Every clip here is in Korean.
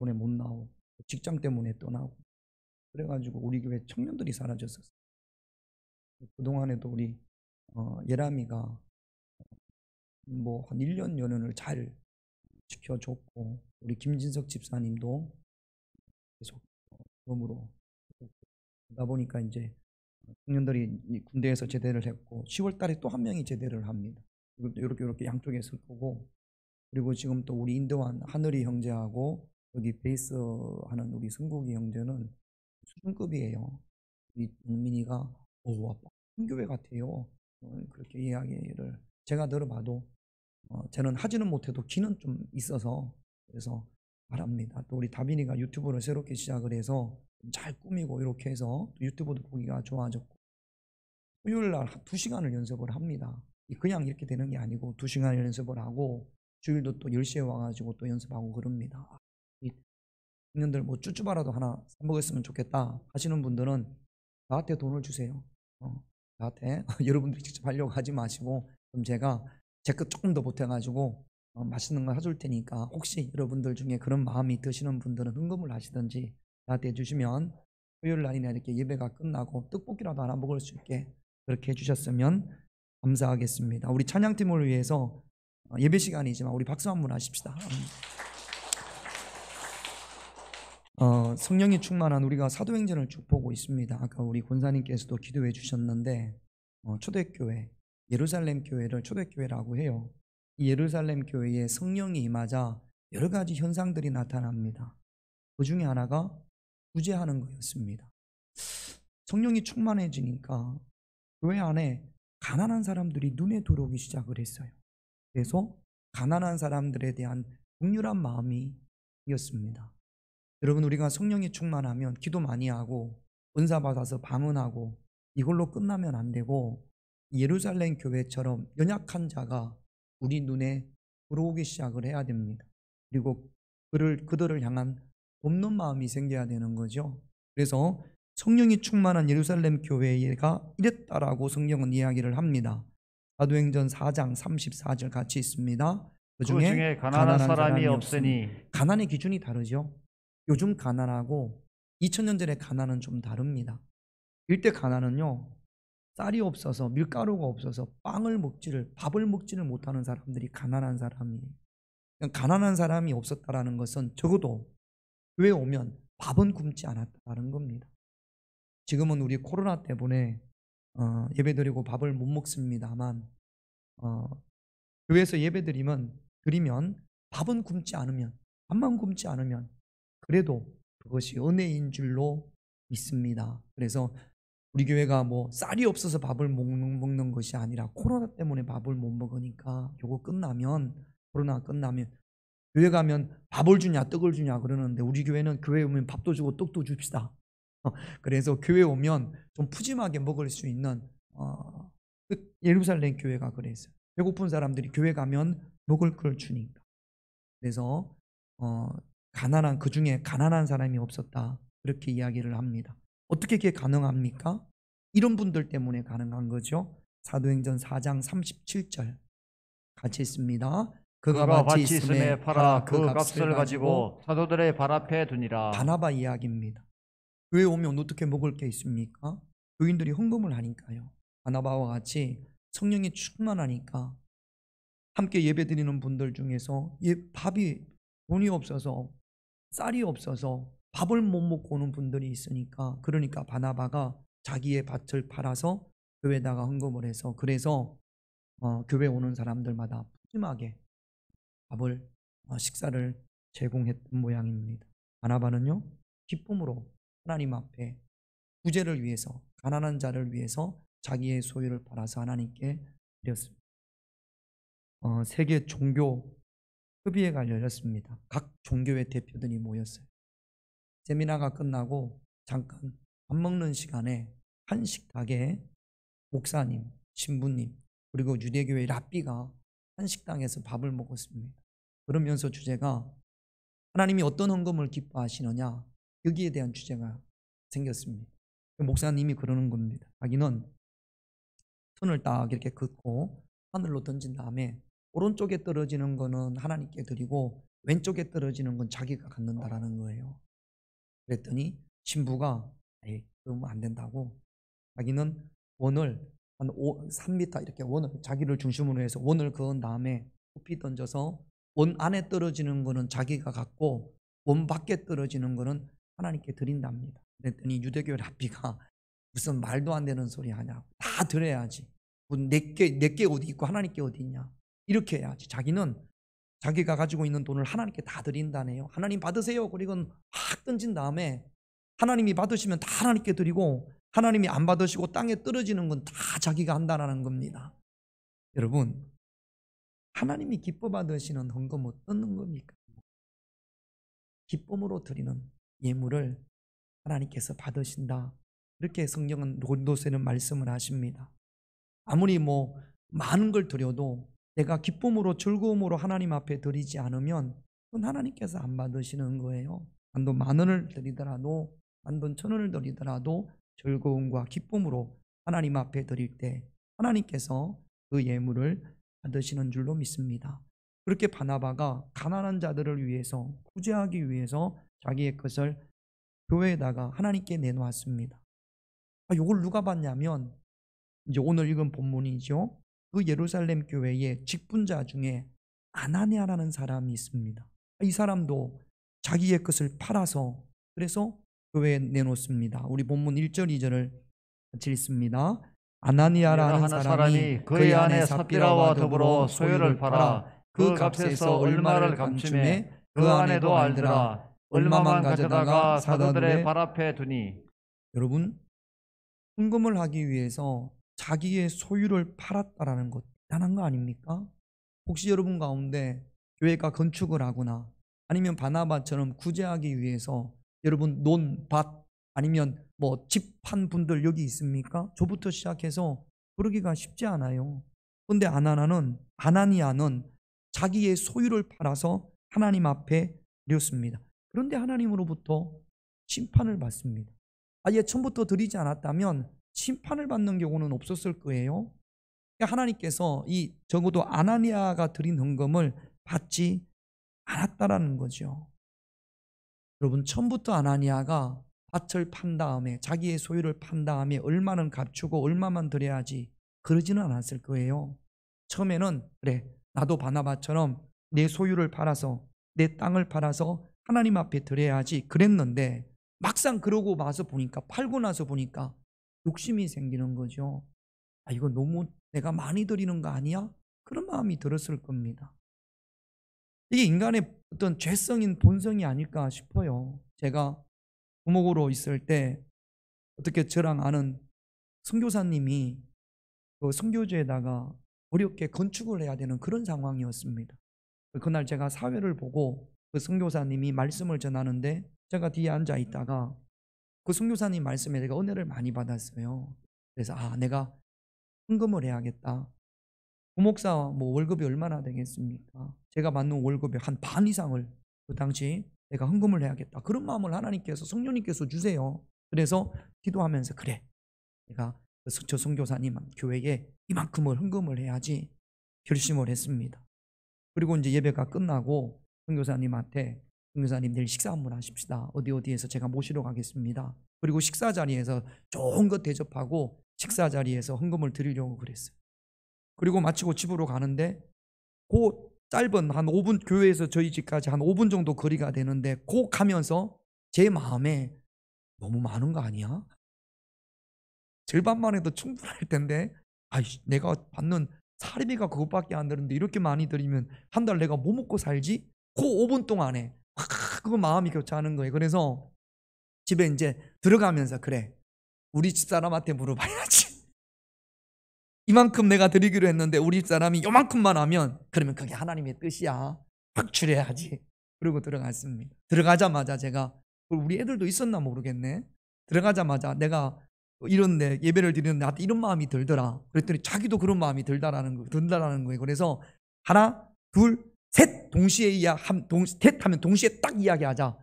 때문에 못 나오고 직장 때문에 떠나고 그래가지고 우리 교회 청년들이 사라졌었어요. 그동안에도 우리 예람이가 뭐 한 1년 연연을 잘 지켜줬고 우리 김진석 집사님도 계속 몸으로 그러다 보니까 이제 청년들이 군대에서 제대를 했고 10월 달에 또 한 명이 제대를 합니다. 이렇게 양쪽에서 보고 그리고 지금 또 우리 인도한 하늘이 형제하고 여기 베이스 하는 우리 승국이 형제는 수준급이에요. 우리 영민이가 오 아빠 큰 교회 같아요. 그렇게 이야기를 제가 들어봐도 저는 하지는 못해도 기는 좀 있어서 그래서 바랍니다. 또 우리 다빈이가 유튜브를 새롭게 시작을 해서 잘 꾸미고 이렇게 해서 유튜브도 보기가 좋아졌고 토요일 날 2시간을 연습을 합니다. 그냥 이렇게 되는 게 아니고 2시간을 연습을 하고 주일도 또 10시에 와가지고 또 연습하고 그럽니다. 이 청년들 뭐 쭈쭈바라도 하나 사먹었으면 좋겠다 하시는 분들은 나한테 돈을 주세요. 나한테 여러분들이 직접 하려고 하지 마시고 그럼 제가 제 것 조금 더 보태가지고 맛있는 거 사줄 테니까 혹시 여러분들 중에 그런 마음이 드시는 분들은 헌금을 하시든지 나한테 해주시면 토요일 날이나 이렇게 예배가 끝나고 떡볶이라도 하나 먹을 수 있게 그렇게 해주셨으면 감사하겠습니다. 우리 찬양팀을 위해서 예배 시간이지만 우리 박수 한번 하십시다. 성령이 충만한 우리가 사도행전을 쭉 보고 있습니다. 아까 우리 권사님께서도 기도해 주셨는데 초대교회 예루살렘 교회를 초대교회라고 해요. 이 예루살렘 교회에 성령이 임하자 여러 가지 현상들이 나타납니다. 그 중에 하나가 구제하는 거였습니다. 성령이 충만해지니까 교회 안에 가난한 사람들이 눈에 들어오기 시작을 했어요. 그래서 가난한 사람들에 대한 긍휼한 마음이 생겼습니다. 여러분 우리가 성령이 충만하면 기도 많이 하고 은사 받아서 방언하고 이걸로 끝나면 안 되고 예루살렘 교회처럼 연약한 자가 우리 눈에 들어오기 시작을 해야 됩니다. 그리고 그들을 향한 돕는 마음이 생겨야 되는 거죠. 그래서 성령이 충만한 예루살렘 교회가 이랬다라고 성경은 이야기를 합니다. 사도행전 4장 34절 같이 있습니다. 그 중에 가난한 사람이 없으니. 가난의 기준이 다르죠. 요즘 가난하고 2000년 전의 가난은 좀 다릅니다. 이때 가난은요 쌀이 없어서 밀가루가 없어서 밥을 먹지를 못하는 사람들이 가난한 사람이에요. 가난한 사람이 없었다라는 것은 적어도 교회에 오면 밥은 굶지 않았다는 겁니다. 지금은 우리 코로나 때문에 예배드리고 밥을 못 먹습니다만 교회에서 예배드리면 밥은 굶지 않으면 밥만 굶지 않으면 그래도 그것이 은혜인 줄로 믿습니다. 그래서 우리 교회가 뭐 쌀이 없어서 밥을 먹는 것이 아니라 코로나 때문에 밥을 못 먹으니까 코로나 끝나면 교회 가면 밥을 주냐 떡을 주냐 그러는데 우리 교회는 교회 오면 밥도 주고 떡도 줍시다. 그래서 교회 오면 좀 푸짐하게 먹을 수 있는 예루살렘 교회가 그랬어요. 배고픈 사람들이 교회 가면 먹을 걸 주니까. 그래서 그 중에 가난한 사람이 없었다 그렇게 이야기를 합니다. 어떻게 그게 가능합니까? 이런 분들 때문에 가능한 거죠. 사도행전 4장 37절 같이 있습니다. 그가 밭이 있음에 팔아 그 값을 가지고 사도들의 발 앞에 두니라. 바나바 이야기입니다. 교회 오면 어떻게 먹을 게 있습니까? 교인들이 헌금을 하니까요. 바나바와 같이 성령이 충만하니까 함께 예배드리는 분들 중에서 돈이 없어서 쌀이 없어서 밥을 못 먹고 오는 분들이 있으니까 그러니까 바나바가 자기의 밭을 팔아서 교회에다가 헌금을 해서 그래서 교회 오는 사람들마다 푸짐하게 식사를 제공했던 모양입니다. 바나바는요 기쁨으로 하나님 앞에 구제를 위해서 가난한 자를 위해서 자기의 소유를 팔아서 하나님께 드렸습니다. 세계 종교 협의회가 열렸습니다. 각 종교의 대표들이 모였어요. 세미나가 끝나고 잠깐 밥 먹는 시간에 한 식탁에 목사님, 신부님 그리고 유대교회 랍비가 한 식당에서 밥을 먹었습니다. 그러면서 주제가 하나님이 어떤 헌금을 기뻐하시느냐 여기에 대한 주제가 생겼습니다. 목사님이 그러는 겁니다. 자기는 손을 딱 이렇게 긋고 하늘로 던진 다음에 오른쪽에 떨어지는 거는 하나님께 드리고 왼쪽에 떨어지는 건 자기가 갖는다라는 거예요. 그랬더니 신부가 에이, 그러면 안 된다고. 자기는 원을 한 3m 이렇게 원을 자기를 중심으로 해서 원을 그은 다음에 높이 던져서 원 안에 떨어지는 거는 자기가 갖고 원 밖에 떨어지는 거는 하나님께 드린답니다. 그랬더니 유대교 랍비가 무슨 말도 안 되는 소리 하냐고. 다 드려야지. 내게 어디 있고 하나님께 어디 있냐. 이렇게 해야지. 자기는 자기가 가지고 있는 돈을 하나님께 다 드린다네요. 하나님 받으세요. 그리고 확 던진 다음에 하나님이 받으시면 다 하나님께 드리고 하나님이 안 받으시고 땅에 떨어지는 건 다 자기가 한다는 겁니다. 여러분, 하나님이 기뻐 받으시는 헌금 어떤 겁니까? 기쁨으로 드리는 예물을 하나님께서 받으신다. 이렇게 성경은 론도서는 말씀을 하십니다. 아무리 많은 걸 드려도 내가 기쁨으로 즐거움으로 하나님 앞에 드리지 않으면 그건 하나님께서 안 받으시는 거예요. 한돈 10,000원을 드리더라도 한돈 1,000원을 드리더라도 즐거움과 기쁨으로 하나님 앞에 드릴 때 하나님께서 그 예물을 받으시는 줄로 믿습니다. 그렇게 바나바가 가난한 자들을 위해서 구제하기 위해서 자기의 것을 교회에다가 하나님께 내놓았습니다. 이걸 누가 봤냐면 이제 오늘 읽은 본문이죠. 그 예루살렘 교회의 직분자 중에 아나니아라는 사람이 있습니다. 이 사람도 자기의 것을 팔아서 그래서 교회에 내놓습니다. 우리 본문 1절 2절을 같이 읽습니다. 아나니아라는 사람이 그의 아내 삽비라와 더불어 소유를 팔아 그 값에서 얼마를 감춤해 그 아내도 알더라. 얼마만 가져다가 사도들의 발 앞에 두니. 여러분, 헌금을 하기 위해서 자기의 소유를 팔았다라는 것 대단한 거 아닙니까? 혹시 여러분 가운데 교회가 건축을 하거나 아니면 바나바처럼 구제하기 위해서 여러분 논, 밭 아니면 집 판 분들 여기 있습니까? 저부터 시작해서 그러기가 쉽지 않아요. 그런데 아나니아는 자기의 소유를 팔아서 하나님 앞에 드렸습니다. 그런데 하나님으로부터 심판을 받습니다. 아예 처음부터 드리지 않았다면 심판을 받는 경우는 없었을 거예요. 하나님께서 적어도 아나니아가 드린 헌금을 받지 않았다라는 거죠. 여러분, 처음부터 아나니아가 밭을 판 다음에 자기의 소유를 판 다음에 얼마는 값주고 얼마만 드려야지 그러지는 않았을 거예요. 처음에는 그래, 나도 바나바처럼 내 소유를 팔아서 내 땅을 팔아서 하나님 앞에 드려야지 그랬는데 막상 그러고 나서 보니까 팔고 나서 보니까 욕심이 생기는 거죠. 이거 너무 내가 많이 드리는 거 아니야? 그런 마음이 들었을 겁니다. 이게 인간의 어떤 죄성인 본성이 아닐까 싶어요. 제가 부목으로 있을 때 어떻게 저랑 아는 선교사님이 그 선교지에다가 어렵게 건축을 해야 되는 그런 상황이었습니다. 그날 제가 사회를 보고 그 선교사님이 말씀을 전하는데 제가 뒤에 앉아 있다가 그 선교사님 말씀에 내가 은혜를 많이 받았어요. 그래서 내가 헌금을 해야겠다. 부목사 월급이 얼마나 되겠습니까? 제가 받는 월급의 한 반 이상을 그 당시 내가 헌금을 해야겠다. 그런 마음을 하나님께서 성령님께서 주세요. 그래서 기도하면서 그래, 내가 저 선교사님 교회에 이만큼을 헌금을 해야지 결심을 했습니다. 그리고 이제 예배가 끝나고 선교사님한테 선교사님 내일 식사 한번 하십시다. 어디에서 제가 모시러 가겠습니다. 그리고 식사 자리에서 좋은 것 대접하고 식사 자리에서 헌금을 드리려고 그랬어요. 그리고 마치고 집으로 가는데 그 짧은 한 5분, 교회에서 저희 집까지 한 5분 정도 거리가 되는데 그 가면서 제 마음에 너무 많은 거 아니야? 절반만 해도 충분할 텐데 내가 받는 사리비가 그것밖에 안 되는데 이렇게 많이 드리면 한 달 내가 뭐 먹고 살지? 그 5분 동안에 그거 마음이 교차하는 거예요. 그래서 집에 이제 들어가면서 그래, 우리 집사람한테 물어봐야지. 이만큼 내가 드리기로 했는데 우리 집사람이 요만큼만 하면 그러면 그게 하나님의 뜻이야. 확출해야지. 그러고 들어갔습니다. 들어가자마자 제가, 우리 애들도 있었나 모르겠네. 들어가자마자 내가 이런데 예배를 드리는데 나한테 이런 마음이 들더라. 그랬더니 자기도 그런 마음이 든다라는 거예요. 그래서 하나, 둘, 셋 동시에 셋 하면 동시에 딱 이야기하자.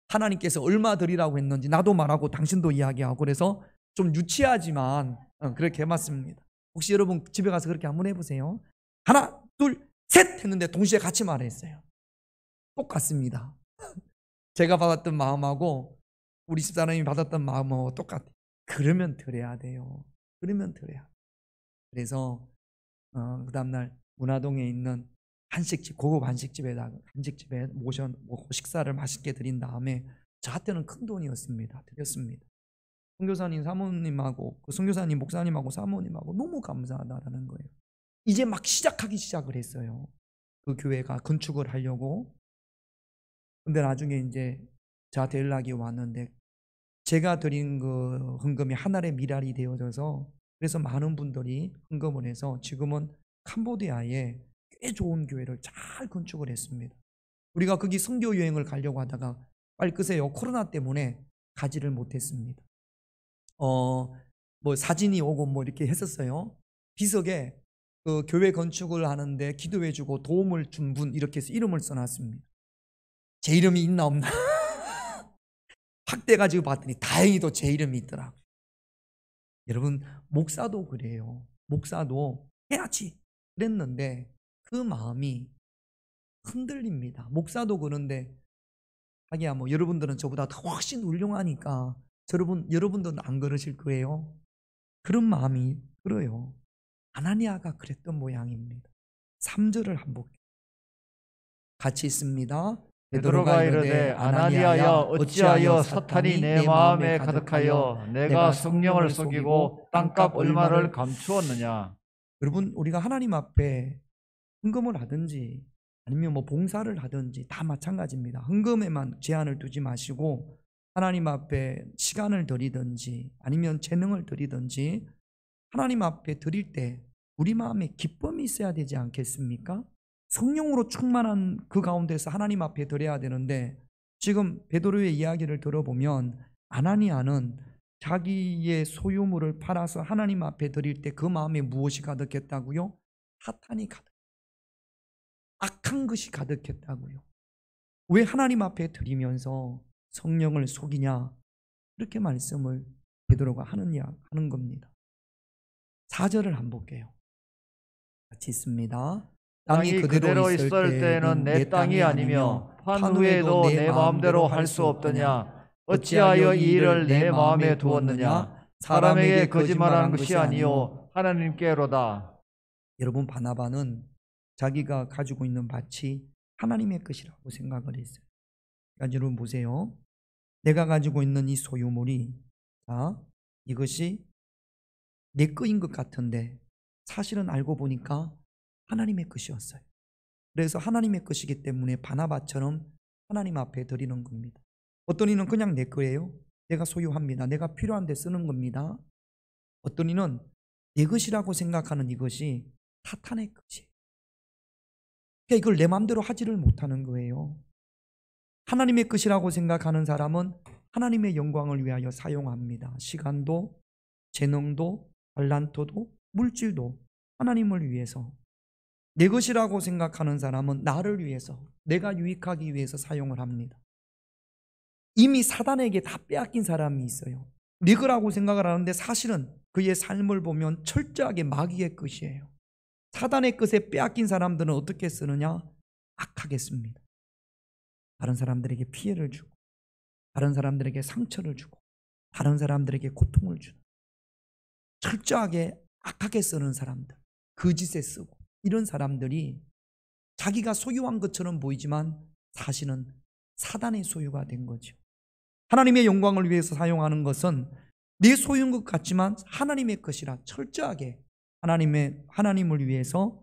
하나님께서 얼마 드리라고 했는지 나도 말하고 당신도 이야기하고. 그래서 좀 유치하지만 그렇게 해봤습니다. 혹시 여러분 집에 가서 그렇게 한번 해보세요. 하나, 둘, 셋 했는데 동시에 같이 말했어요. 똑같습니다. 제가 받았던 마음하고 우리 집사람이 받았던 마음하고 똑같아요. 그러면 드려야 돼요. 그러면 드려야 돼요. 그래서 그 다음날 문화동에 있는 한식집, 고급 한식집에 모시고 식사를 맛있게 드린 다음에 저한테는 큰 돈이었습니다. 드렸습니다. 선교사님 사모님하고 그 선교사님 목사님하고 사모님하고 너무 감사하다라는 거예요. 이제 막 시작을 했어요. 그 교회가 건축을 하려고. 근데 나중에 이제 저한테 연락이 왔는데 제가 드린 그 헌금이 하늘의 미랄이 되어져서 그래서 많은 분들이 헌금을 해서 지금은 캄보디아에 꽤 좋은 교회를 잘 건축을 했습니다. 우리가 거기 선교 여행을 가려고 하다가 빨리 끄세요. 코로나 때문에 가지를 못했습니다. 뭐 사진이 오고 뭐 이렇게 했었어요. 비석에 그 교회 건축을 하는데 기도해주고 도움을 준 분 이렇게 해서 이름을 써놨습니다. 제 이름이 있나 없나 확대가지고 봤더니 다행히도 제 이름이 있더라고요. 여러분 목사도 그래요. 목사도 해야지 그랬는데 그 마음이 흔들립니다. 목사도 그런데 하기야 뭐 여러분들은 저보다 더 훨씬 훌륭하니까 여러분들은 안 그러실 거예요. 그런 마음이 들어요. 아나니아가 그랬던 모양입니다. 3절을 한번 볼게요. 같이 있습니다. 베드로가 이르되 아나니아야 어찌하여 사탄이 내 마음에 가득하여 내가 성령을 속이고 땅값 얼마를 감추었느냐. 여러분 우리가 하나님 앞에 헌금을 하든지 아니면 뭐 봉사를 하든지 다 마찬가지입니다. 헌금에만 제한을 두지 마시고 하나님 앞에 시간을 드리든지 아니면 재능을 드리든지 하나님 앞에 드릴 때 우리 마음에 기쁨이 있어야 되지 않겠습니까? 성령으로 충만한 그 가운데서 하나님 앞에 드려야 되는데 지금 베드로의 이야기를 들어보면 아나니아는 자기의 소유물을 팔아서 하나님 앞에 드릴 때 그 마음에 무엇이 가득했다고요? 사탄이 악한 것이 가득했다고요. 왜 하나님 앞에 드리면서 성령을 속이냐? 이렇게 말씀을 베드로가 하는 겁니다. 4절을 한번 볼게요. 같이 있습니다. 땅이 그대로 있을 때는 내 땅이 아니며 판 후에도 내 마음대로 할 수 없더냐. 어찌하여 이 일을 내 마음에 두었느냐. 사람에게 거짓말한 것이 아니요 하나님께로다. 여러분 바나바는 자기가 가지고 있는 밭이 하나님의 것이라고 생각을 했어요. 그러니까 여러분 보세요. 내가 가지고 있는 이 소유물이 이것이 내 거인 것 같은데 사실은 알고 보니까 하나님의 것이었어요. 그래서 하나님의 것이기 때문에 바나바처럼 하나님 앞에 드리는 겁니다. 어떤 이는 그냥 내 거예요. 내가 소유합니다. 내가 필요한 데 쓰는 겁니다. 어떤 이는 내 것이라고 생각하는 이것이 사탄의 것이에요. 그러니까 이걸 내 마음대로 하지를 못하는 거예요. 하나님의 것이라고 생각하는 사람은 하나님의 영광을 위하여 사용합니다. 시간도, 재능도, 달란트도, 물질도 하나님을 위해서. 내 것이라고 생각하는 사람은 나를 위해서, 내가 유익하기 위해서 사용을 합니다. 이미 사단에게 다 빼앗긴 사람이 있어요. 내 거라고 생각을 하는데 사실은 그의 삶을 보면 철저하게 마귀의 것이에요. 사단의 것에 빼앗긴 사람들은 어떻게 쓰느냐? 악하게 씁니다. 다른 사람들에게 피해를 주고, 다른 사람들에게 상처를 주고, 다른 사람들에게 고통을 주는, 철저하게 악하게 쓰는 사람들, 거짓에 쓰고, 이런 사람들이 자기가 소유한 것처럼 보이지만 사실은 사단의 소유가 된 거죠. 하나님의 영광을 위해서 사용하는 것은 내 소유인 것 같지만 하나님의 것이라 철저하게 하나님을 위해서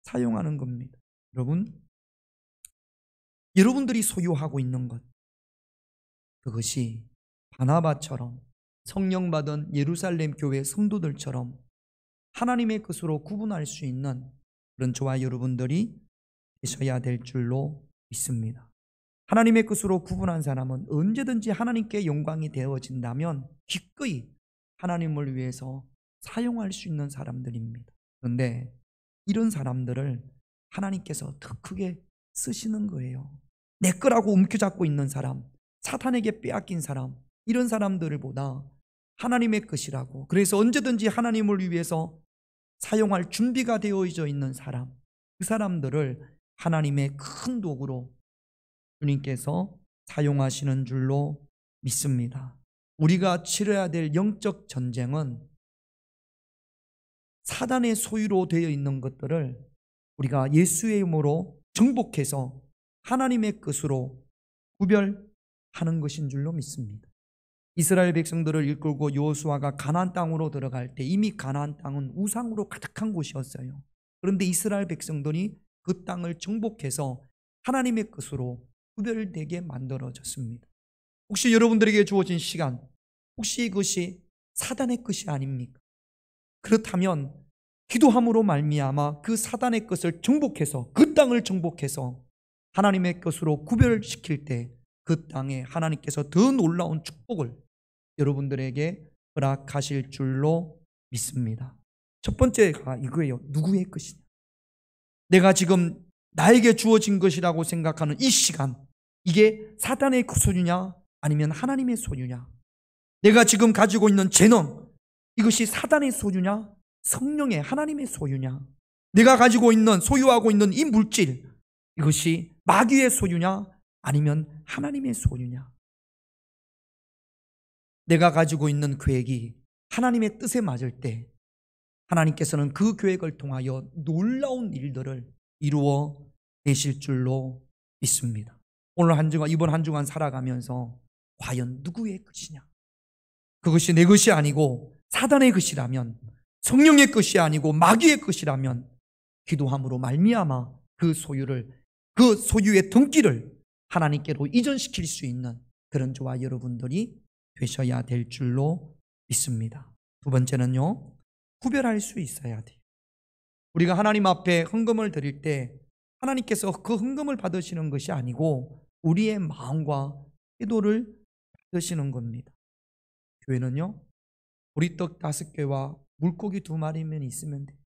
사용하는 겁니다. 여러분들이 소유하고 있는 것, 그것이 바나바처럼 성령 받은 예루살렘 교회 성도들처럼 하나님의 것으로 구분할 수 있는 그런 저와 여러분들이 되셔야 될 줄로 믿습니다. 하나님의 것으로 구분한 사람은 언제든지 하나님께 영광이 되어진다면 기꺼이 하나님을 위해서 사용할 수 있는 사람들입니다. 그런데 이런 사람들을 하나님께서 더 크게 쓰시는 거예요. 내 거라고 움켜잡고 있는 사람, 사탄에게 빼앗긴 사람, 이런 사람들보다 하나님의 것이라고, 그래서 언제든지 하나님을 위해서 사용할 준비가 되어져 있는 사람, 그 사람들을 하나님의 큰 도구로 주님께서 사용하시는 줄로 믿습니다. 우리가 치러야 될 영적 전쟁은 사단의 소유로 되어 있는 것들을 우리가 예수의 이름으로 정복해서 하나님의 것으로 구별하는 것인 줄로 믿습니다. 이스라엘 백성들을 이끌고 여호수아가 가나안 땅으로 들어갈 때 이미 가나안 땅은 우상으로 가득한 곳이었어요. 그런데 이스라엘 백성들이 그 땅을 정복해서 하나님의 것으로 구별되게 만들어졌습니다. 혹시 여러분들에게 주어진 시간, 혹시 이것이 사단의 것이 아닙니까? 그렇다면 기도함으로 말미암아 그 사단의 것을 정복해서, 그 땅을 정복해서 하나님의 것으로 구별시킬 때 그 땅에 하나님께서 더 놀라운 축복을 여러분들에게 허락하실 줄로 믿습니다. 첫 번째가 이거예요. 누구의 것이냐? 내가 지금 나에게 주어진 것이라고 생각하는 이 시간, 이게 사단의 소유냐 아니면 하나님의 소유냐? 내가 지금 가지고 있는 재능, 이것이 사단의 소유냐 성령의 하나님의 소유냐? 내가 가지고 있는, 소유하고 있는 이 물질, 이것이 마귀의 소유냐 아니면 하나님의 소유냐? 내가 가지고 있는 계획이 하나님의 뜻에 맞을 때 하나님께서는 그 계획을 통하여 놀라운 일들을 이루어 내실 줄로 믿습니다. 오늘 한 주간, 이번 한 주간 살아가면서 과연 누구의 것이냐? 그것이 내 것이 아니고 사단의 것이라면, 성령의 것이 아니고 마귀의 것이라면 기도함으로 말미암아 그 소유를, 그 소유의 등기를 하나님께로 이전시킬 수 있는 그런 저와 여러분들이 되셔야 될 줄로 믿습니다. 두 번째는요, 구별할 수 있어야 돼요. 우리가 하나님 앞에 헌금을 드릴 때 하나님께서 그 헌금을 받으시는 것이 아니고 우리의 마음과 기도를 받으시는 겁니다. 교회는요, 보리떡 5개와 물고기 2마리면 있으면 돼요.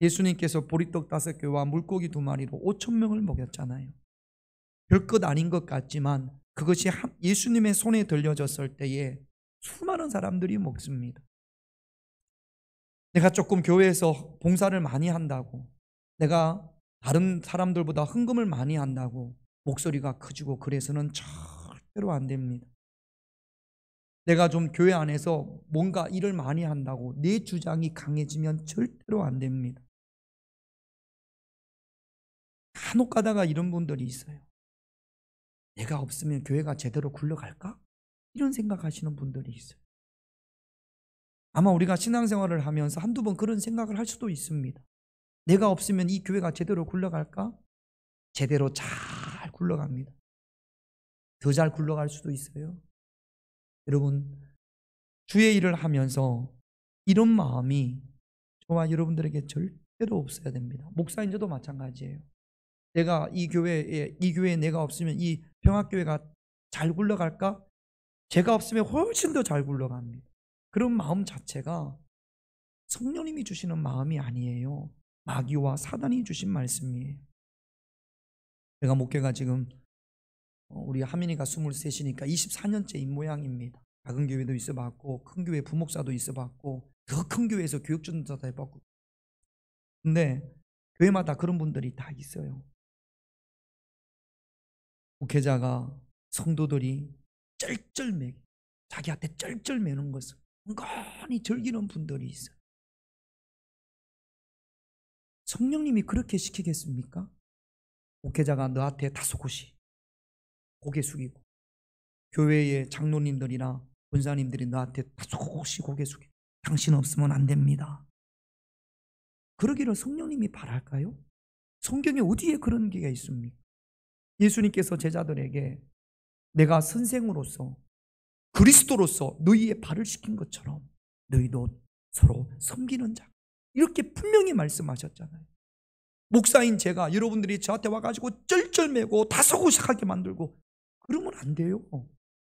예수님께서 보리떡 5개와 물고기 2마리로 5,000명을 먹였잖아요. 별것 아닌 것 같지만 그것이 예수님의 손에 들려졌을 때에 수많은 사람들이 먹습니다. 내가 조금 교회에서 봉사를 많이 한다고, 내가 다른 사람들보다 헌금을 많이 한다고 목소리가 커지고 그래서는 절대로 안 됩니다. 내가 좀 교회 안에서 뭔가 일을 많이 한다고 내 주장이 강해지면 절대로 안 됩니다. 간혹 가다가 이런 분들이 있어요. 내가 없으면 교회가 제대로 굴러갈까? 이런 생각하시는 분들이 있어요. 아마 우리가 신앙생활을 하면서 한두 번 그런 생각을 할 수도 있습니다. 내가 없으면 이 교회가 제대로 굴러갈까? 제대로 잘 굴러갑니다. 더 잘 굴러갈 수도 있어요. 여러분, 주의 일을 하면서 이런 마음이 저와 여러분들에게 절대로 없어야 됩니다. 목사인 저도 마찬가지예요. 내가 이 교회에 내가 없으면 이 평화교회가 잘 굴러갈까? 제가 없으면 훨씬 더 잘 굴러갑니다. 그런 마음 자체가 성령님이 주시는 마음이 아니에요. 마귀와 사단이 주신 말씀이에요. 제가 목회가 지금 우리 하민이가 23이니까 24년째인 모양입니다. 작은 교회도 있어봤고 큰 교회 부목사도 있어봤고 더 큰 교회에서 교육전도사도 해봤고, 근데 교회마다 그런 분들이 다 있어요. 목회자가 성도들이 쩔쩔매기, 자기한테 쩔쩔매는 것을 은근히 즐기는 분들이 있어요. 성령님이 그렇게 시키겠습니까? 목회자가 너한테 다소곳이 고개 숙이고 교회의 장로님들이나 권사님들이 너한테 다소곳이 고개 숙이고 당신 없으면 안 됩니다. 그러기를 성령님이 바랄까요? 성경에 어디에 그런 게 있습니까? 예수님께서 제자들에게 내가 선생으로서 그리스도로서 너희의 발을 씻긴 것처럼 너희도 서로 섬기는 자, 이렇게 분명히 말씀하셨잖아요. 목사인 제가 여러분들이 저한테 와가지고 쩔쩔매고 다소곳하게 만들고 그러면 안 돼요.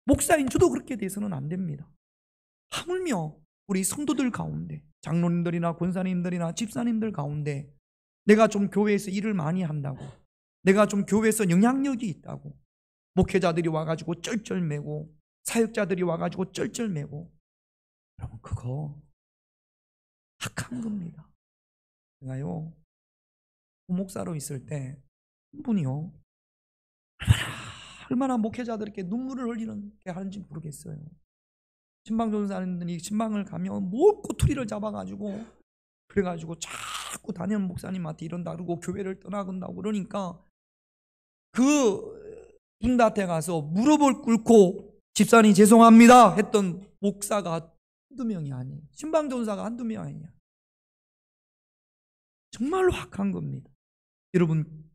목사인 저도 그렇게 돼서는 안 됩니다. 하물며 우리 성도들 가운데 장로님들이나 권사님들이나 집사님들 가운데 내가 좀 교회에서 일을 많이 한다고, 내가 좀 교회에서 영향력이 있다고 목회자들이 와가지고 쩔쩔매고 사역자들이 와가지고 쩔쩔매고, 여러분 그거 악한 겁니다. 제가요 목사로 있을 때 한 분이요 얼마나 얼마나 목회자들에게 눈물을 흘리게 하는지 모르겠어요. 신방전사님들이 신방을 가면 뭐 꼬투리를 잡아가지고 그래가지고 자꾸 담임 목사님한테 이런다 그러고 교회를 떠나간다고 그러니까 그 분밭에 가서 무릎을 꿇고 집사님 죄송합니다 했던 목사가 한두 명이 아니에요. 신방전사가 한두 명이 아니야. 정말로 악한 겁니다. 여러분,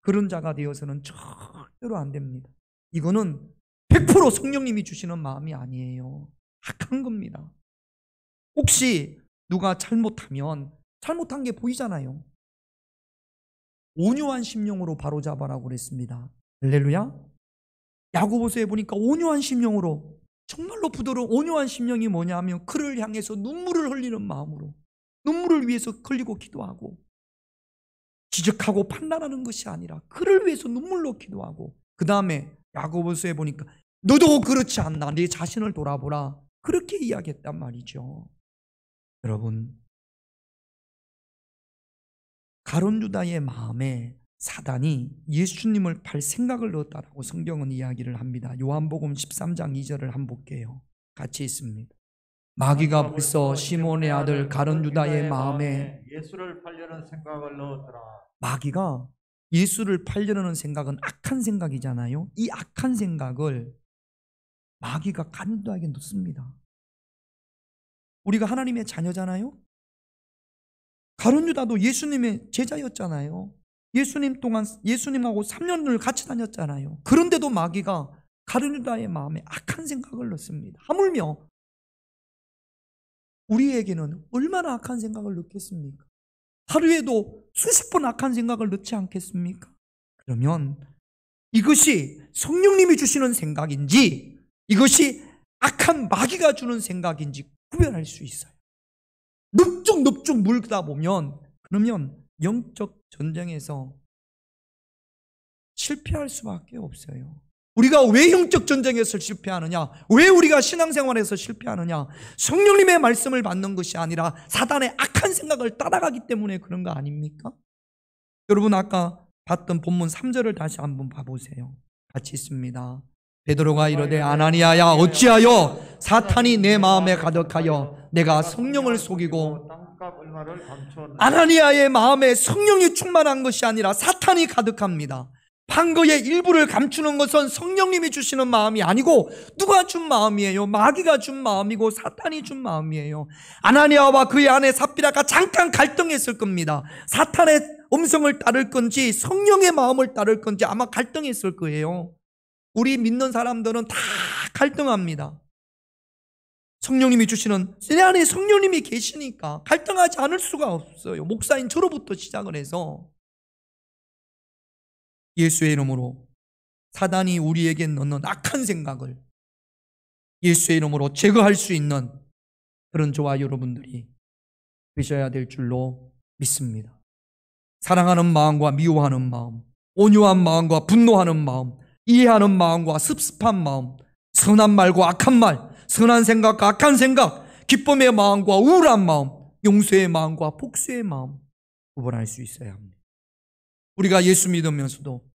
그런 자가 되어서는 절대로 안 됩니다. 이거는 100% 성령님이 주시는 마음이 아니에요. 악한 겁니다. 혹시 누가 잘못하면 잘못한 게 보이잖아요. 온유한 심령으로 바로잡아라고 그랬습니다. 할렐루야. 야고보서에 보니까 온유한 심령으로, 정말로 부드러운 온유한 심령이 뭐냐면 그를 향해서 눈물을 흘리는 마음으로, 눈물을 위해서 흘리고 기도하고, 지적하고 판단하는 것이 아니라 그를 위해서 눈물로 기도하고, 그 다음에 야고보서에 보니까 너도 그렇지 않나, 네 자신을 돌아보라, 그렇게 이야기했단 말이죠. 여러분, 가룟 유다의 마음에 사단이 예수님을 팔 생각을 넣었다라고 성경은 이야기를 합니다. 요한복음 13장 2절을 한번 볼게요. 같이 있습니다. 마귀가 벌써 시몬의 아들 가룟 유다의 마음에 예수를 팔려는 생각을 넣었더라. 마귀가 예수를 팔려는 생각은 악한 생각이잖아요. 이 악한 생각을 마귀가 가룟 유다에게 넣습니다. 우리가 하나님의 자녀잖아요. 가룟 유다도 예수님의 제자였잖아요. 예수님하고 3년을 같이 다녔잖아요. 그런데도 마귀가 가룟 유다의 마음에 악한 생각을 넣습니다. 하물며 우리에게는 얼마나 악한 생각을 넣겠습니까? 하루에도 수십 번 악한 생각을 넣지 않겠습니까? 그러면 이것이 성령님이 주시는 생각인지 이것이 악한 마귀가 주는 생각인지 구별할 수 있어요. 넙죽넙죽 물다 보면 그러면 영적 전쟁에서 실패할 수밖에 없어요. 우리가 왜 영적 전쟁에서 실패하느냐? 왜 우리가 신앙생활에서 실패하느냐? 성령님의 말씀을 받는 것이 아니라 사단의 악한 생각을 따라가기 때문에 그런 거 아닙니까? 여러분, 아까 봤던 본문 3절을 다시 한번 봐보세요. 같이 있습니다. 베드로가 이르되 아나니아야 어찌하여 사탄이 내 마음에 가득하여 내가 성령을 속이고. 아나니아의 마음에 성령이 충만한 것이 아니라 사탄이 가득합니다. 판거의 일부를 감추는 것은 성령님이 주시는 마음이 아니고 누가 준 마음이에요? 마귀가 준 마음이고 사탄이 준 마음이에요. 아나니아와 그의 아내 삽비라가 잠깐 갈등했을 겁니다. 사탄의 음성을 따를 건지 성령의 마음을 따를 건지 아마 갈등했을 거예요. 우리 믿는 사람들은 다 갈등합니다. 성령님이 주시는, 내 안에 성령님이 계시니까 갈등하지 않을 수가 없어요. 목사인 저로부터 시작을 해서. 예수의 이름으로 사단이 우리에게 넣는 악한 생각을 예수의 이름으로 제거할 수 있는 그런 저와 여러분들이 되셔야 될 줄로 믿습니다. 사랑하는 마음과 미워하는 마음, 온유한 마음과 분노하는 마음, 이해하는 마음과 습습한 마음, 선한 말과 악한 말, 선한 생각과 악한 생각, 기쁨의 마음과 우울한 마음, 용서의 마음과 복수의 마음 구분할 수 있어야 합니다. 우리가 예수 믿으면서도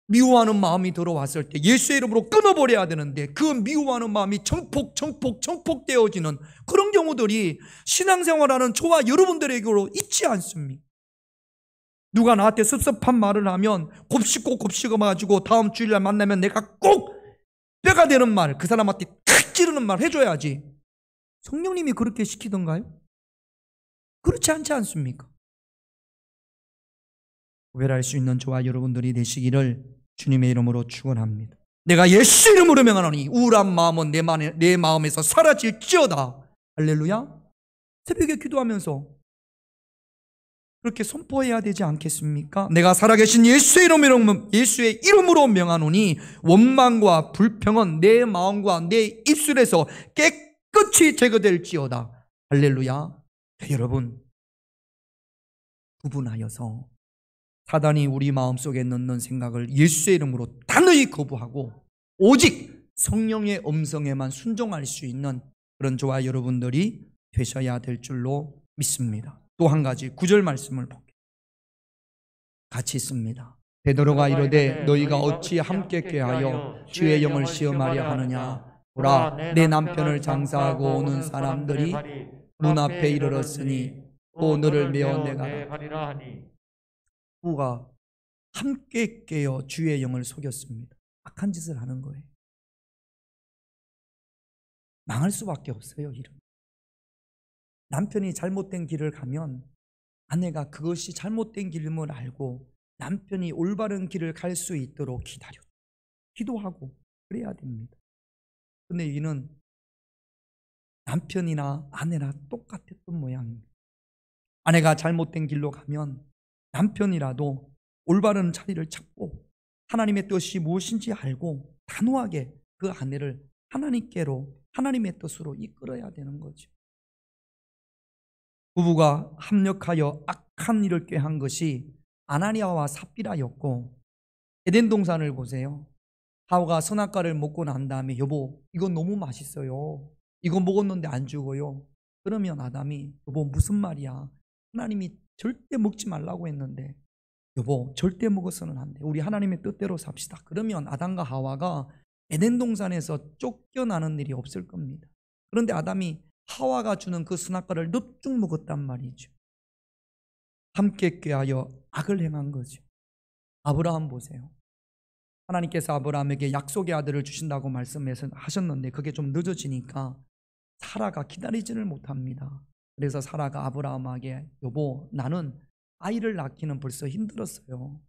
미워하는 마음이 들어왔을 때 예수의 이름으로 끊어버려야 되는데 그 미워하는 마음이 정폭되어지는 그런 경우들이 신앙생활하는 저와 여러분들에게로 있지 않습니까? 누가 나한테 섭섭한 말을 하면 곱씹어가지고 다음 주일날 만나면 내가 꼭 뼈가 되는 말, 그 사람한테 탁 찌르는 말 해줘야지. 성령님이 그렇게 시키던가요? 그렇지 않지 않습니까? 구별할 수 있는 저와 여러분들이 되시기를 주님의 이름으로 축원합니다. 내가 예수 이름으로 명하노니 우울한 마음은 내 마음에서 사라질지어다. 할렐루야. 새벽에 기도하면서 그렇게 선포해야 되지 않겠습니까? 내가 살아계신 예수의 이름으로 명하노니 원망과 불평은 내 마음과 내 입술에서 깨끗이 제거될지어다. 할렐루야. 여러분, 구분하여서 사단이 우리 마음속에 넣는 생각을 예수의 이름으로 단호히 거부하고 오직 성령의 음성에만 순종할 수 있는 그런 저와 여러분들이 되셔야 될 줄로 믿습니다. 또 한 가지 9절 말씀을 볼게요. 같이 있습니다. 베드로가 이르되 너희가 어찌 함께 꾀하여 주의 영을 시험하려 하느냐. 보라, 내 남편을 장사하고 오는 사람들이 문 앞에 이르렀으니 또 너를 메어 내가라. 부부가 함께 깨어 주의 영을 속였습니다. 악한 짓을 하는 거예요. 망할 수밖에 없어요. 이런 남편이 잘못된 길을 가면 아내가 그것이 잘못된 길임을 알고 남편이 올바른 길을 갈 수 있도록 기다려 기도하고 그래야 됩니다. 근데 이는 남편이나 아내나 똑같았던 모양입니다. 아내가 잘못된 길로 가면 남편이라도 올바른 자리를 찾고 하나님의 뜻이 무엇인지 알고 단호하게 그 아내를 하나님께로, 하나님의 뜻으로 이끌어야 되는 거죠. 부부가 합력하여 악한 일을 꾀한 것이 아나니아와 삽비라였고, 에덴 동산을 보세요. 하와가 선악과를 먹고 난 다음에 여보 이건 너무 맛있어요, 이거 먹었는데 안 죽어요. 그러면 아담이 여보 무슨 말이야, 하나님이 절대 먹지 말라고 했는데 여보 절대 먹어서는 안 돼, 우리 하나님의 뜻대로 삽시다. 그러면 아담과 하와가 에덴 동산에서 쫓겨나는 일이 없을 겁니다. 그런데 아담이 하와가 주는 그 선악과를 넙죽 먹었단 말이죠. 함께 꾀하여 악을 행한 거죠. 아브라함 보세요. 하나님께서 아브라함에게 약속의 아들을 주신다고 말씀하셨는데 그게 좀 늦어지니까 사라가 기다리지를 못합니다. 그래서 사라가 아브라함에게 여보 나는 아이를 낳기는 벌써 힘들었어요.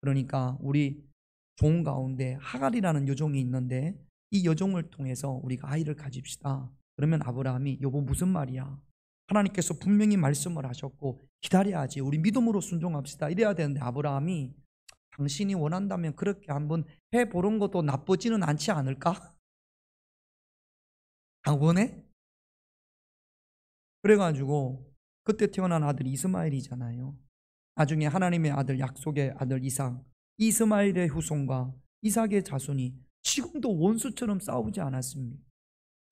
그러니까 우리 종 가운데 하갈이라는 여종이 있는데 이 여종을 통해서 우리가 아이를 가집시다. 그러면 아브라함이 여보 무슨 말이야, 하나님께서 분명히 말씀을 하셨고 기다려야지, 우리 믿음으로 순종합시다 이래야 되는데 아브라함이 당신이 원한다면 그렇게 한번 해보는 것도 나쁘지는 않지 않을까? 원해? 그래가지고 그때 태어난 아들이 이스마엘이잖아요. 나중에 하나님의 아들, 약속의 아들 이삭, 이스마엘의 후손과 이삭의 자손이 지금도 원수처럼 싸우지 않았습니다.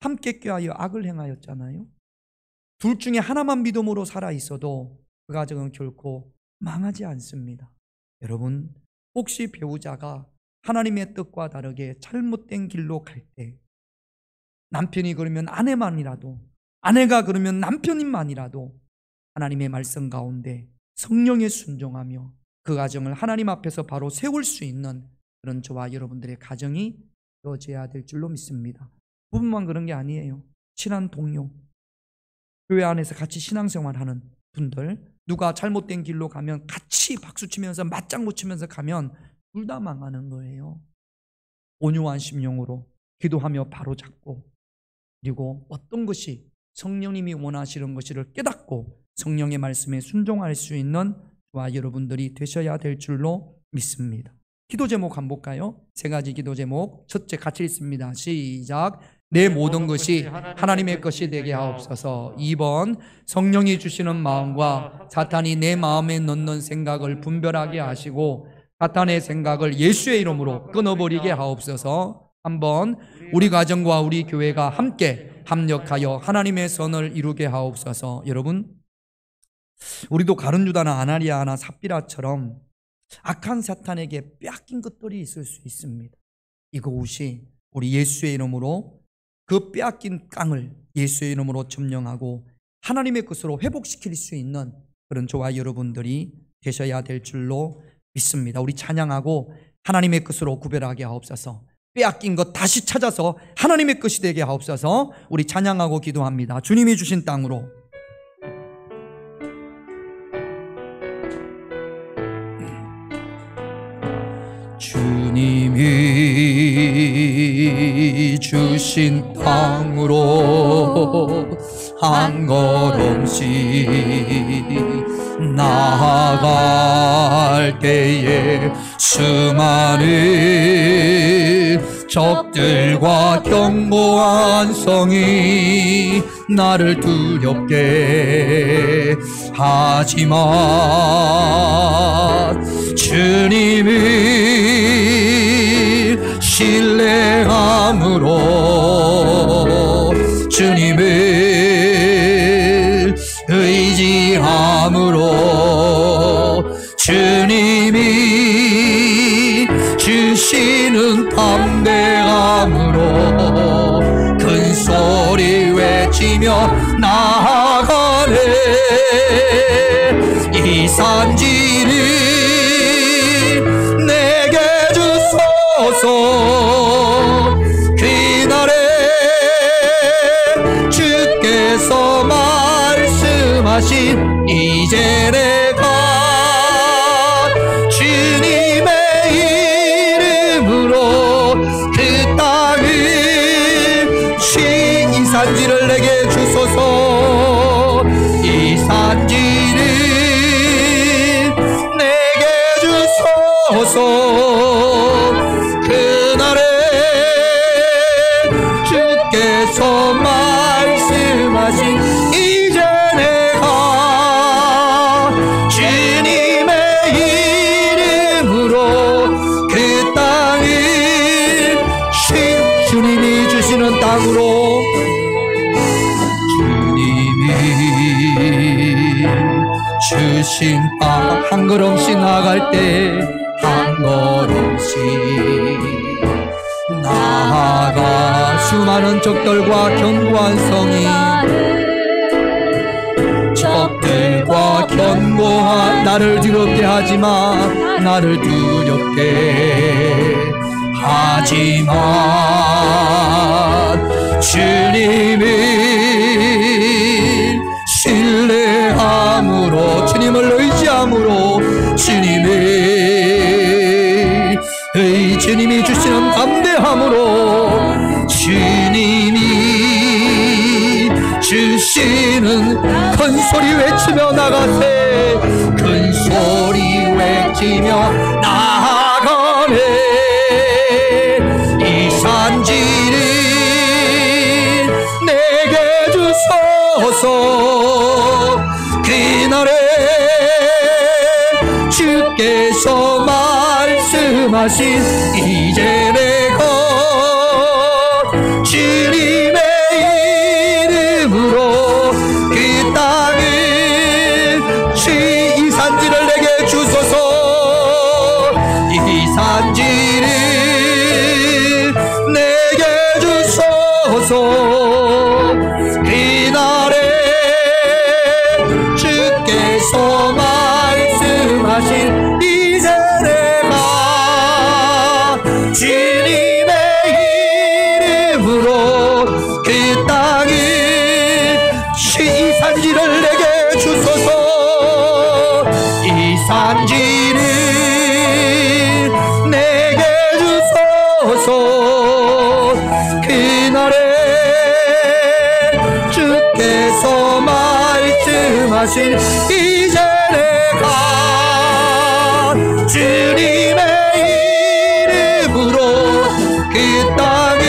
함께 꾀하여 악을 행하였잖아요. 둘 중에 하나만 믿음으로 살아있어도 그 가정은 결코 망하지 않습니다. 여러분 혹시 배우자가 하나님의 뜻과 다르게 잘못된 길로 갈 때 남편이 그러면 아내만이라도, 아내가 그러면 남편만이라도 하나님의 말씀 가운데 성령에 순종하며 그 가정을 하나님 앞에서 바로 세울 수 있는 그런 저와 여러분들의 가정이 되어져야 될 줄로 믿습니다. 부부만 그런 게 아니에요. 친한 동료, 교회 안에서 같이 신앙생활하는 분들, 누가 잘못된 길로 가면 같이 박수치면서 맞장구 치면서 가면 둘 다 망하는 거예요. 온유한 심령으로 기도하며 바로잡고, 그리고 어떤 것이 성령님이 원하시는 것을 깨닫고 성령의 말씀에 순종할 수 있는 저와 여러분들이 되셔야 될 줄로 믿습니다. 기도 제목 한번 볼까요? 세 가지 기도 제목. 첫째 같이 읽습니다. 시작. 내 모든 것이 하나님의 것이 되게 하옵소서. 2번 성령이 주시는 마음과 사탄이 내 마음에 넣는 생각을 분별하게 하시고 사탄의 생각을 예수의 이름으로 끊어버리게 하옵소서. 3번 우리 가정과 우리 교회가 함께 합력하여 하나님의 선을 이루게 하옵소서. 여러분 우리도 가룟 유다나 아나니아나 삽비라처럼 악한 사탄에게 빼앗긴 것들이 있을 수 있습니다. 이것이 우리 예수의 이름으로 그 빼앗긴 땅을 예수의 이름으로 점령하고 하나님의 것으로 회복시킬 수 있는 그런 저와 여러분들이 되셔야 될 줄로 믿습니다. 우리 찬양하고 하나님의 것으로 구별하게 하옵소서. 빼앗긴 것 다시 찾아서 하나님의 것이 되게 하옵소서. 우리 찬양하고 기도합니다. 주님이 주신 땅으로. 주님이 주신 땅으로 한 걸음씩 나아갈 때에 수많은 적들과 견고한 성이 나를 두렵게 하지만 주님을 신뢰함으로 주님을 의지함으로 주님이 이 산지를 내게 주소서. 그날에 주께서 말씀하신 이제 내가 주님의 이름으로 그 땅을 이 산지를 내게 주소서. 이 산지를 내게 주소서. 그날에 주께서 말씀하신 이제 내가 주님의 이름으로 그 땅을 주님이 주시는 땅으로, 주님이 주신 땅 한 걸음씩 나갈 때 한 걸음씩 나아가 수많은 적들과 견고한 성이, 적들과 견고한 나를 두렵게 하지만, 나를 두렵게 하지만 주님을 신뢰함으로, 주님을 의지함으로, 주님이 주시는 담대함으로, 주님이 주시는 큰 소리 외치며 나가세. 큰 소리 외치며 나가네. 이 산지를 내게 주소서. 그날에 주께서 말씀하신 이제 내가 주님의 이름으로 그 땅을 이 산지를 내게 주소서. 이 산지를 내게 주소서. 그날에 주께서 말씀하신 이제 내가 주님의 이름으로 그 땅을 이 산지를 내게 주소서. 이 산지를 내게 주소서. 그날에 주께서 말씀하신 이제 내가 주님의 이름으로 그 땅을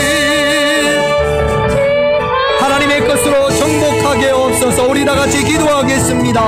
하나님의 것으로 정복하게 없어서 우리 다같이 기도하겠습니다.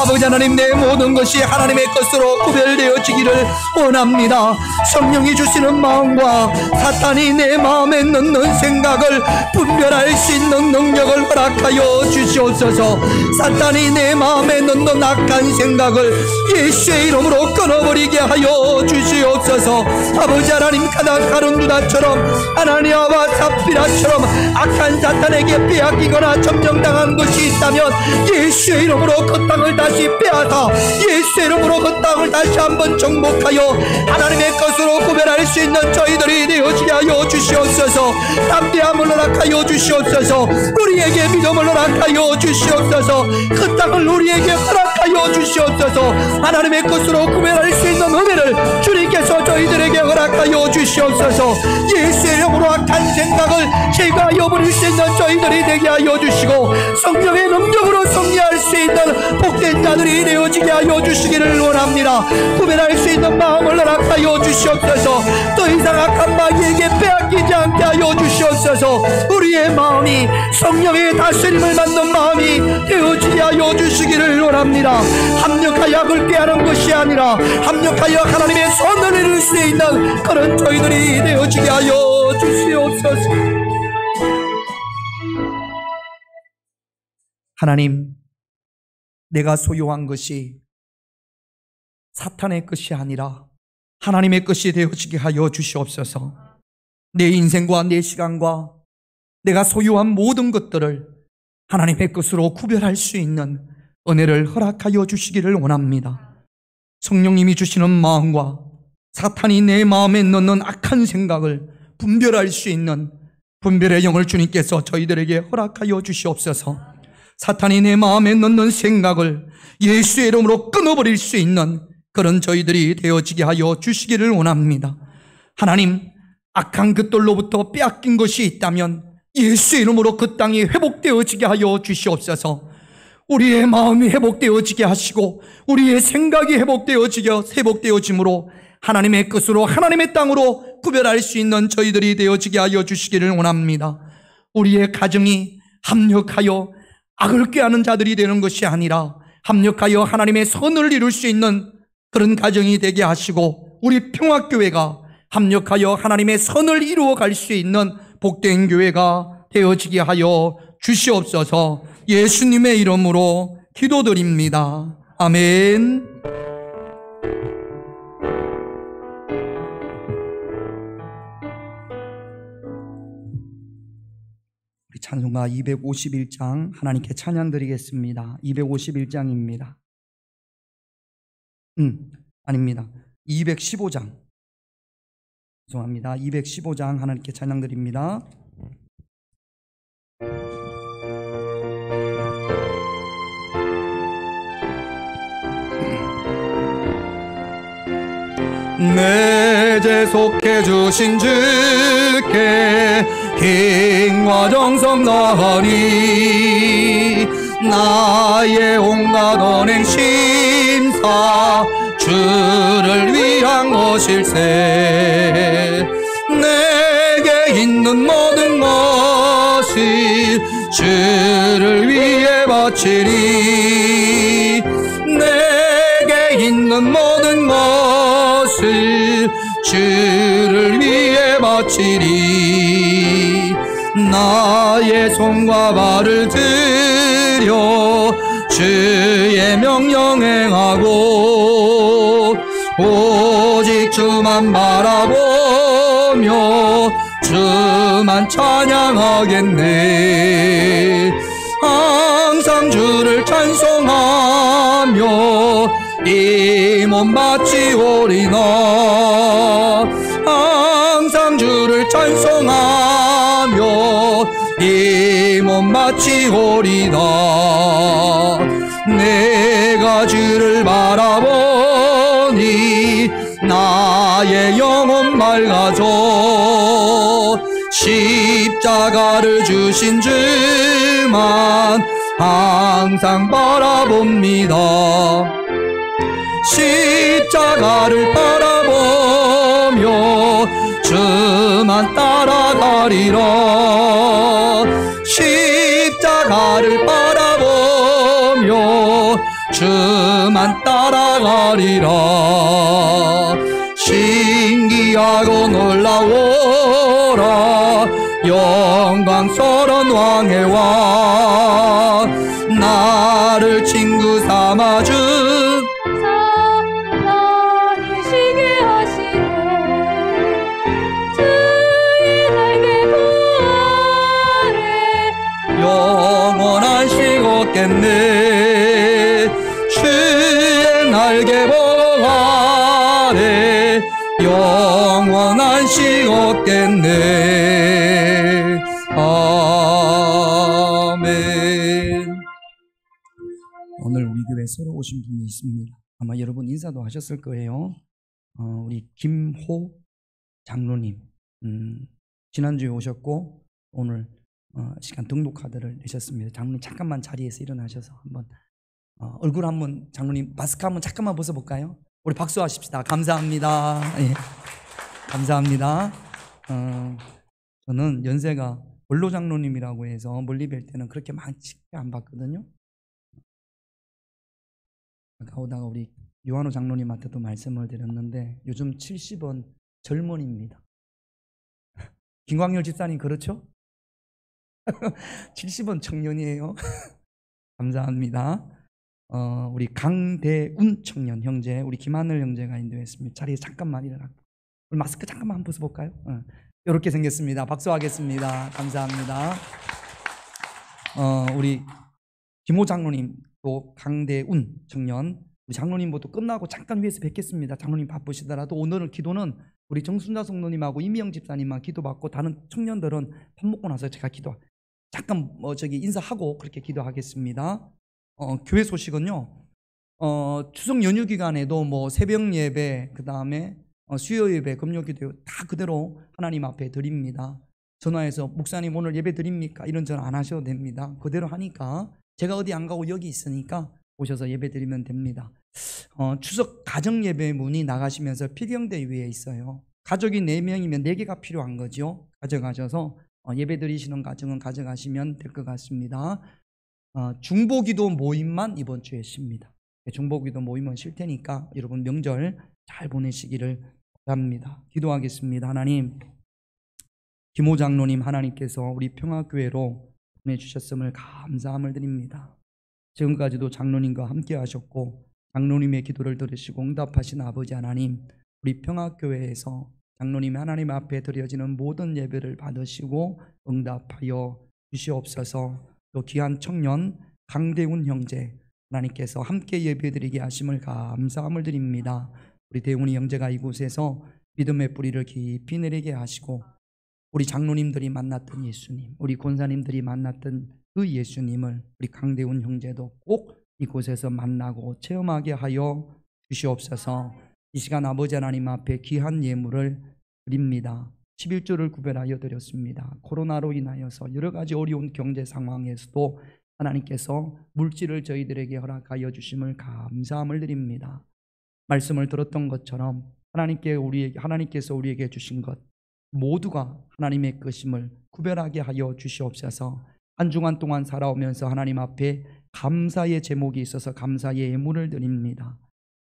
아버지 하나님, 내 모든 것이 하나님의 것으로 구별되어지기를 원합니다. 성령이 주시는 마음과 사탄이 내 마음에 넣는 생각을 분별할 수 있는 능력을 허락하여 주시옵소서. 사탄이 내 마음에 넣는 악한 생각을 예수의 이름으로 끊어버리게 하여 주시옵소서. 아버지 하나님, 가나안 누나처럼 아나니아와 삽비라처럼 악한 사탄에게 빼앗기거나 점령당한 것이 있다면 예수의 이름으로 그 땅을 다시 빼앗아 예수의 이름으로 그 땅을 다시 한번 정복하여 하나님의 것으로 구별할 수 있는 저희들이 되어지게 하여 주시옵소서. 담대함을 허락하여 주시옵소서. 우리에게 믿음을 허락하여 주시옵소서. 그 땅을 우리에게 허락하여 주시옵소서. 하나님의 것으로 구별할 수 있는 은혜를 주님께서 저희들에게 허락하여 주시옵소서. 예수의 이름으로 악한 생각을 제거하여 버릴 수 있는 저희들이 되게 하여 주시고 성령의 능력으로 승리할 수 있는 복된 자들이 되어지게 하여 주시기를 원합니다. 구별할 수 있는 마음을 허락하여 주시옵소서. 더 이상 악한 마귀에게 빼앗기지 않게 하여 주시옵소서. 우리의 마음이 성령의 다스림을 받는 마음이 되어지게 하여 주시기를 원합니다. 합력하여 악을 꾀하는 것이 아니라 합력하여 하나님의 선을 이룰 수 있는 그런 저희들이 되어지게 하여 주시옵소서. 하나님, 내가 소유한 것이 사탄의 것이 아니라 하나님의 것이 되어지게 하여 주시옵소서. 내 인생과 내 시간과 내가 소유한 모든 것들을 하나님의 것으로 구별할 수 있는 은혜를 허락하여 주시기를 원합니다. 성령님이 주시는 마음과 사탄이 내 마음에 넣는 악한 생각을 분별할 수 있는 분별의 영을 주님께서 저희들에게 허락하여 주시옵소서. 사탄이 내 마음에 넣는 생각을 예수의 이름으로 끊어버릴 수 있는 그런 저희들이 되어지게 하여 주시기를 원합니다. 하나님, 악한 그들로부터 빼앗긴 것이 있다면 예수의 이름으로 그 땅이 회복되어지게 하여 주시옵소서. 우리의 마음이 회복되어지게 하시고 우리의 생각이 회복되어짐으로 하나님의 끝으로 하나님의 땅으로 구별할 수 있는 저희들이 되어지게 하여 주시기를 원합니다. 우리의 가정이 합력하여 악을 꾀하는 자들이 되는 것이 아니라 합력하여 하나님의 선을 이룰 수 있는 그런 가정이 되게 하시고 우리 평화교회가 합력하여 하나님의 선을 이루어 갈 수 있는 복된 교회가 되어지게 하여 주시옵소서. 예수님의 이름으로 기도드립니다. 아멘. 우리 찬송가 251장 하나님께 찬양 드리겠습니다. 251장입니다. 아닙니다. 215장. 죄송합니다. 215장 하나님께 찬양 드립니다. 내 죄 속해 주신 주께 힘과 정성 나하니 나의 온갖 언행 심사 주를 위한 것일세. 내게 있는 모든 것이 주를 위해 바치리. 내게 있는 모든 것을 주를 위해 바치리. 나의 손과 발을 들여 주의 명령 행하고 오직 주만 바라보며 주만 찬양하겠네. 항상 주를 찬송하며 이 몸 바치오리나. 항상 주를 찬송하며 이 몸 바치오리나. 내가 주를 바라보니 나의 영혼 맑아져. 십자가를 주신 주만 항상 바라봅니다. 십자가를 바라보며 주만 따라가리라. 십자가를 바라보며 주만 따라가리라. 신기하고 놀라워라 영광스러운 왕의 왕. 나를 친구 삼아준 사랑이시게 하시네. 주의 날개 부아래 영원한 시겠네. 주의 날개 보아래 영원한 시겠네. 아멘. 오늘 우리 교회 새로 오신 분이 있습니다. 아마 여러분 인사도 하셨을 거예요. 우리 김호 장로님, 지난주에 오셨고 오늘 시간 등록 카드를 내셨습니다. 장로님 잠깐만 자리에서 일어나셔서 한번 얼굴 한번, 장로님 마스크 한번 잠깐만 벗어볼까요? 우리 박수하십시다. 감사합니다. 예. 감사합니다. 저는 연세가 원로 장로님이라고 해서 멀리 뵐 때는 그렇게 많지 안 봤거든요. 아까 오다가 우리 요한호 장로님한테도 말씀을 드렸는데 요즘 70은 젊은입니다. 김광열 집사님 그렇죠? 70은 청년이에요. 감사합니다. 우리 강대운 청년 형제, 우리 김하늘 형제가 인도했습니다. 자리에 잠깐만 일어나고 우리 마스크 잠깐만 한번 벗어볼까요? 이렇게 생겼습니다. 박수하겠습니다. 감사합니다. 우리 김호 장로님 또 강대운 청년, 우리 장로님 모두 끝나고 잠깐 위에서 뵙겠습니다. 장로님 바쁘시더라도 오늘은 기도는 우리 정순자 성도님하고 이미영 집사님만 기도받고 다른 청년들은 밥 먹고 나서 제가 잠깐 인사하고 그렇게 기도하겠습니다. 교회 소식은요. 추석 연휴 기간에도 뭐 새벽 예배, 그 다음에 수요 예배, 금요 기도 다 그대로 하나님 앞에 드립니다. 전화해서 목사님 오늘 예배 드립니까? 이런 전화 안 하셔도 됩니다. 그대로 하니까 제가 어디 안 가고 여기 있으니까 오셔서 예배 드리면 됩니다. 추석 가정 예배 문이 나가시면서 필경대 위에 있어요. 가족이 4명이면 4개가 필요한 거죠. 가져가셔서 예배 드리시는 가정은 가져가시면 될 것 같습니다. 중보기도 모임만 이번 주에 쉽니다. 중보기도 모임은 쉴 테니까 여러분 명절 잘 보내시기를 바랍니다. 기도하겠습니다. 하나님, 김호 장로님 하나님께서 우리 평화교회로 보내주셨음을 감사함을 드립니다. 지금까지도 장로님과 함께 하셨고 장로님의 기도를 들으시고 응답하신 아버지 하나님, 우리 평화교회에서 장로님 하나님 앞에 드려지는 모든 예배를 받으시고 응답하여 주시옵소서. 또 귀한 청년 강대훈 형제 하나님께서 함께 예배드리게 하심을 감사함을 드립니다. 우리 대훈이 형제가 이곳에서 믿음의 뿌리를 깊이 내리게 하시고 우리 장로님들이 만났던 예수님, 우리 권사님들이 만났던 그 예수님을 우리 강대훈 형제도 꼭 이곳에서 만나고 체험하게 하여 주시옵소서. 이 시간 아버지 하나님 앞에 귀한 예물을 드립니다. 11조를 구별하여 드렸습니다. 코로나로 인하여서 여러 가지 어려운 경제 상황에서도 하나님께서 물질을 저희들에게 허락하여 주심을 감사함을 드립니다. 말씀을 들었던 것처럼 하나님께서 우리에게 주신 것 모두가 하나님의 것임을 구별하게 하여 주시옵소서. 한 주간 동안 살아오면서 하나님 앞에 감사의 제목이 있어서 감사의 예물을 드립니다.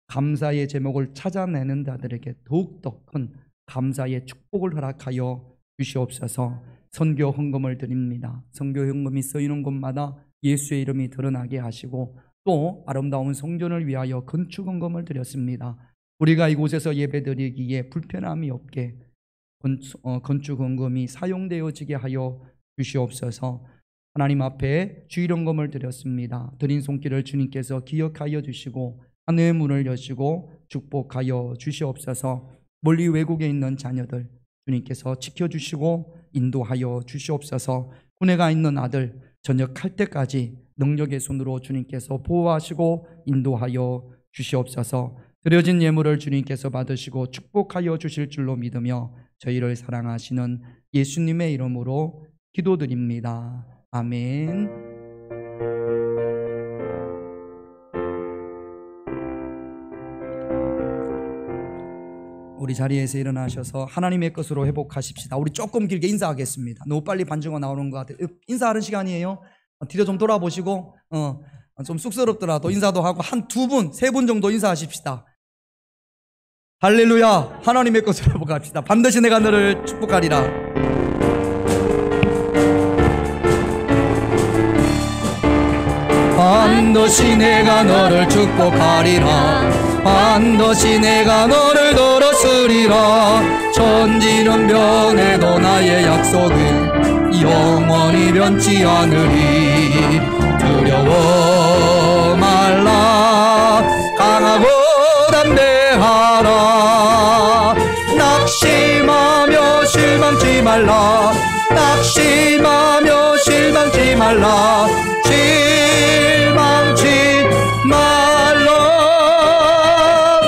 감사의 제목을 찾아내는 자들에게 더욱더 큰 감사의 축복을 허락하여 주시옵소서. 선교 헌금을 드립니다. 선교 헌금이 쓰이는 곳마다 예수의 이름이 드러나게 하시고 또 아름다운 성전을 위하여 건축 헌금을 드렸습니다. 우리가 이곳에서 예배드리기에 불편함이 없게 건축 헌금이 사용되어지게 하여 주시옵소서. 하나님 앞에 주일 헌금을 드렸습니다. 드린 손길을 주님께서 기억하여 주시고 하늘의 문을 여시고 축복하여 주시옵소서. 멀리 외국에 있는 자녀들 주님께서 지켜주시고 인도하여 주시옵소서. 군에 가 있는 아들 전역할 때까지 능력의 손으로 주님께서 보호하시고 인도하여 주시옵소서. 드려진 예물을 주님께서 받으시고 축복하여 주실 줄로 믿으며 저희를 사랑하시는 예수님의 이름으로 기도드립니다. 아멘. 우리 자리에서 일어나셔서 하나님의 것으로 회복하십시다. 우리 조금 길게 인사하겠습니다. 너무 빨리 반주가 나오는 것 같아요. 인사하는 시간이에요. 뒤로 좀 돌아보시고 좀 쑥스럽더라도 인사도 하고 한 2분, 3분 정도 인사하십시다. 할렐루야. 하나님의 것으로 회복합시다. 반드시 내가 너를 축복하리라. 반드시 내가 너를 축복하리라. 반드시 내가 너를 들었으리라. 천지는 변해도 나의 약속은 영원히 변치 않으리. 두려워 말라. 강하고 담대하라. 낙심하며 실망치 말라. 낙심하며 실망치 말라. 실망치 말라.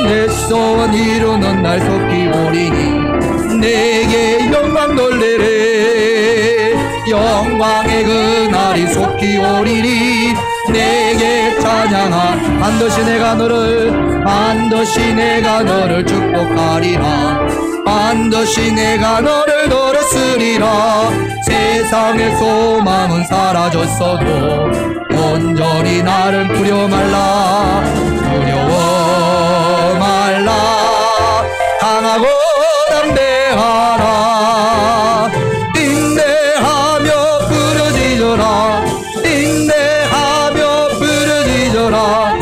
내 소원 이루는 날 속히 오리니 내게 영광 돌리리. 영광의 그날이 속히 오리니 내게 찬양하. 반드시 내가 너를 축복하리라. 반드시 내가 너를 들었으리라. 세상의 소망은 사라졌어도 온전히 나를 두려워 말라. 두려워 말라. 강하고 담대하라. 인내하며 부르짖어라. 인내하며 부르짖어라.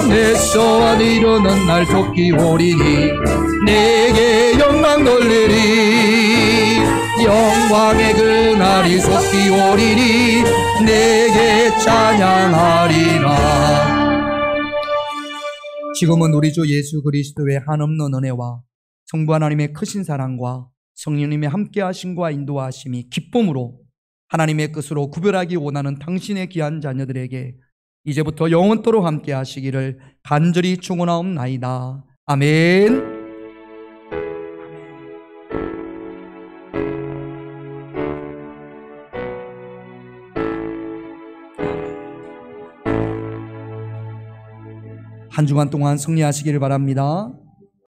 내 소원 이루는 날 속히 오리니 내게 영광 돌리리. 영광의 그날이 속히 오리니 내게 찬양하리라. 지금은 우리 주 예수 그리스도의 한없는 은혜와 성부 하나님의 크신 사랑과 성령님의 함께하심과 인도하심이 기쁨으로 하나님의 뜻으로 구별하기 원하는 당신의 귀한 자녀들에게 이제부터 영원토록 함께하시기를 간절히 축원하옵나이다. 아멘. 한 주간 동안 승리하시기를 바랍니다.